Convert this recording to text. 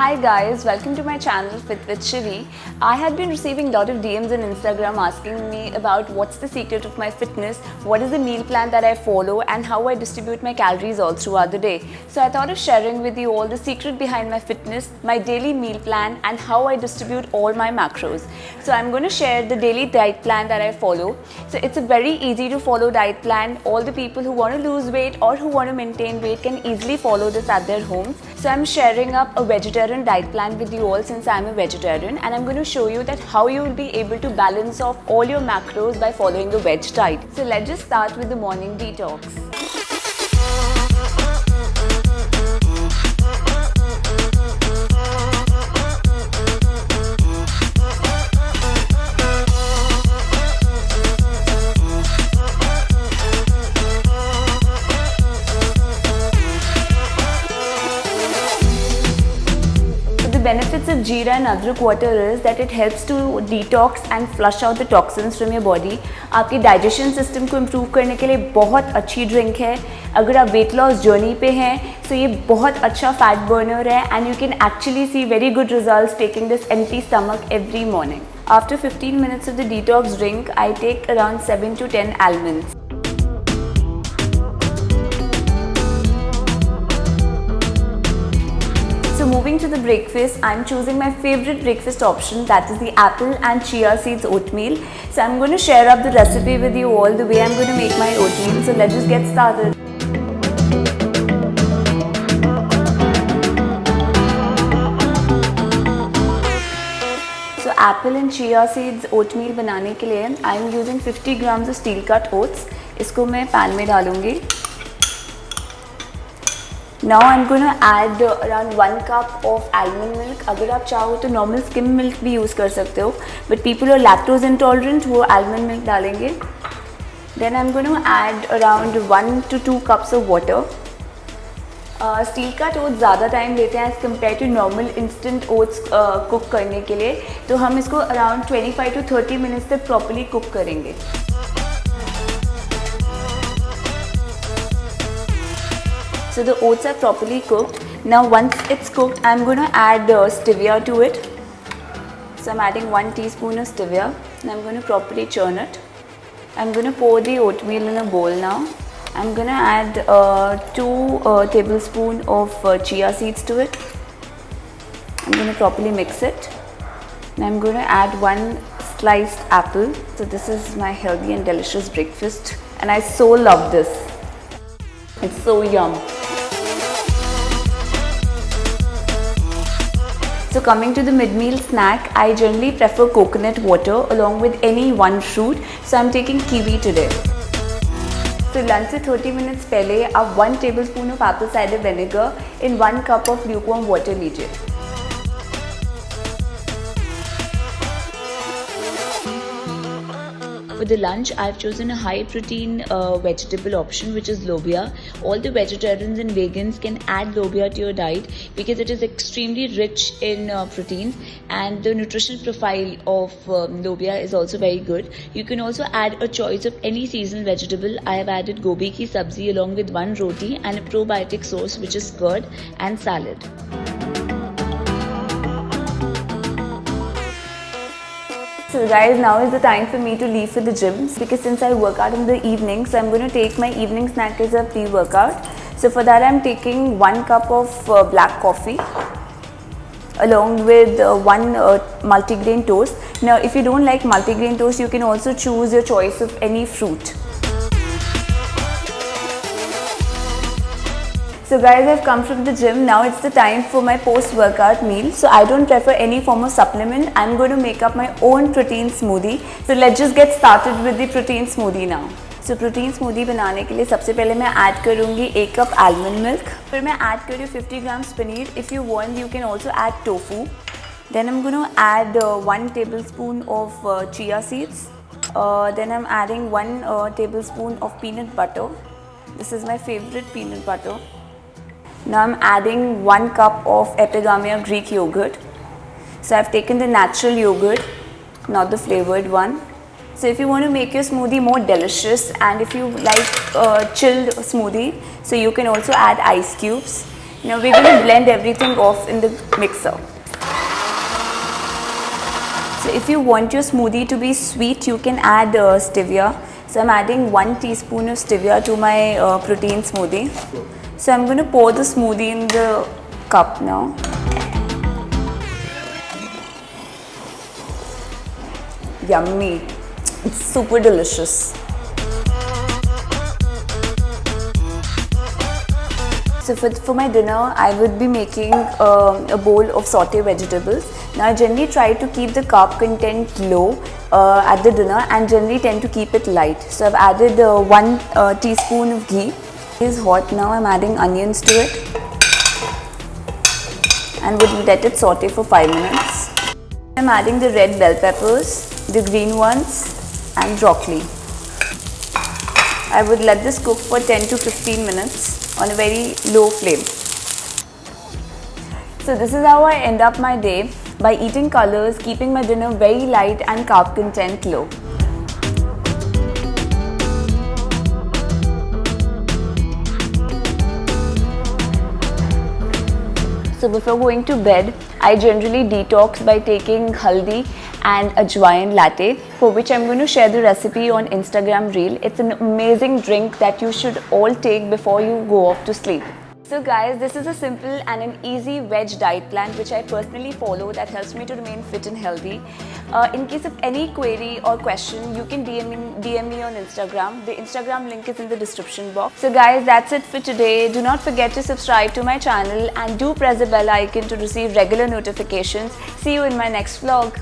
Hi guys, welcome to my channel Fit with Shivi. I had been receiving a lot of DMs on Instagram asking me about what's the secret of my fitness, what is the meal plan that I follow and how I distribute my calories all throughout the day. So I thought of sharing with you all the secret behind my fitness, my daily meal plan and how I distribute all my macros. So I'm going to share the daily diet plan that I follow. So it's a very easy to follow diet plan. All the people who want to lose weight or who want to maintain weight can easily follow this at their homes. So I'm sharing up a vegetarian diet plan with you all since I'm a vegetarian, and I'm going to show you that how you will be able to balance off all your macros by following the veg diet. So let's just start with the morning detox. The benefits of jeera and adrak water is that it helps to detox and flush out the toxins from your body. आपके digestion system को improve करने के लिए बहुत अच्छी drink है. अगर आप weight loss journey पे हैं तो ये बहुत अच्छा fat burner है and you can actually see very good results taking this empty stomach every morning. After 15 minutes of the detox drink, I take around 7 to 10 almonds. So moving to the breakfast, I'm choosing my favorite breakfast option, that is the apple and chia seeds oatmeal. So I'm going to share up the recipe with you all, the way I'm going to make my oatmeal. So let's just get started. So apple and chia seeds oatmeal बनाने के लिए I'm using 50 grams of steel cut oats. इसको मैं pan में डालूंगी. Now I'm going to add around 1 cup of almond milk. अगर आप चाहो तो normal skim milk भी use कर सकते हो, but people who are lactose intolerant वो almond milk डालेंगे. Then I'm going to add around 1 to 2 cups of water. Steel cut oats ज़्यादा टाइम लेते हैं as compared to normal instant oats cook करने के लिए, तो हम इसको around 25 to 30 minutes तक properly cook करेंगे. So the oats are properly cooked. Now once it's cooked, I'm going to add stevia to it. So I'm adding 1 teaspoon of stevia and I'm going to properly churn it. I'm going to pour the oatmeal in a bowl now. I'm going to add 2 tablespoons of chia seeds to it. I'm going to properly mix it. And I'm going to add 1 sliced apple. So this is my healthy and delicious breakfast and I so love this. It's so yum. So coming to the mid-meal snack, I generally prefer coconut water along with any one fruit. So I'm taking kiwi today. So lunch से 30 minutes पहले आप 1 tablespoon of apple cider vinegar in 1 cup of lukewarm water लीजिए. For the lunch, I've chosen a high protein vegetable option, which is lobia. All the vegetarians and vegans can add lobia to your diet because it is extremely rich in protein and the nutritional profile of lobia is also very good. You can also add a choice of any seasonal vegetable. I have added gobi ki sabzi along with 1 roti and a probiotic source, which is curd and salad. So guys, now is the time for me to leave for the gym because since I work out in the evening, so I'm going to take my evening snack as a pre-workout. So for that I'm taking 1 cup of black coffee along with 1 multigrain toast. Now if you don't like multigrain toast, you can also choose your choice of any fruit. So guys, I've come from the gym. Now it's the time for my post-workout meal. So I don't prefer any form of supplement. I'm going to make up my own protein smoothie. So let's just get started with the protein smoothie now. So protein smoothie बनाने के लिए सबसे पहले मैं add करूँगी 1 cup almond milk. फिर मैं add करूँ 50 grams paneer. If you want, you can also add tofu. Then I'm going to add 1 tablespoon of chia seeds. Then I'm adding 1 tablespoon of peanut butter. This is my favorite peanut butter. Now I'm adding 1 cup of Epigamia Greek yogurt. So I've taken the natural yogurt, not the flavored one. So if you want to make your smoothie more delicious and if you like chilled smoothie, so you can also add ice cubes. Now we're going to blend everything off in the mixer. So if you want your smoothie to be sweet, you can add stevia. So I'm adding 1 teaspoon of stevia to my protein smoothie. So I'm going to pour the smoothie in the cup now. Yummy. It's super delicious. So for my dinner, I would be making a bowl of sauté vegetables. Now I generally try to keep the carb content low at the dinner and generally tend to keep it light. So I've added 1 teaspoon of ghee. It is hot now. I'm adding onions to it and would let it saute for 5 minutes. I'm adding the red bell peppers, the green ones and broccoli. I would let this cook for 10 to 15 minutes on a very low flame. So this is how I end up my day, by eating colors, keeping my dinner very light and carb content low. So before going to bed, I generally detox by taking haldi and ajwain latte, for which I'm going to share the recipe on Instagram reel. It's an amazing drink that you should all take before you go off to sleep. So guys, this is a simple and an easy veg diet plan which I personally follow that helps me to remain fit and healthy. In case of any query or question, you can DM me on Instagram. The Instagram link is in the description box. So guys, that's it for today. Do not forget to subscribe to my channel and do press the bell icon to receive regular notifications. See you in my next vlog.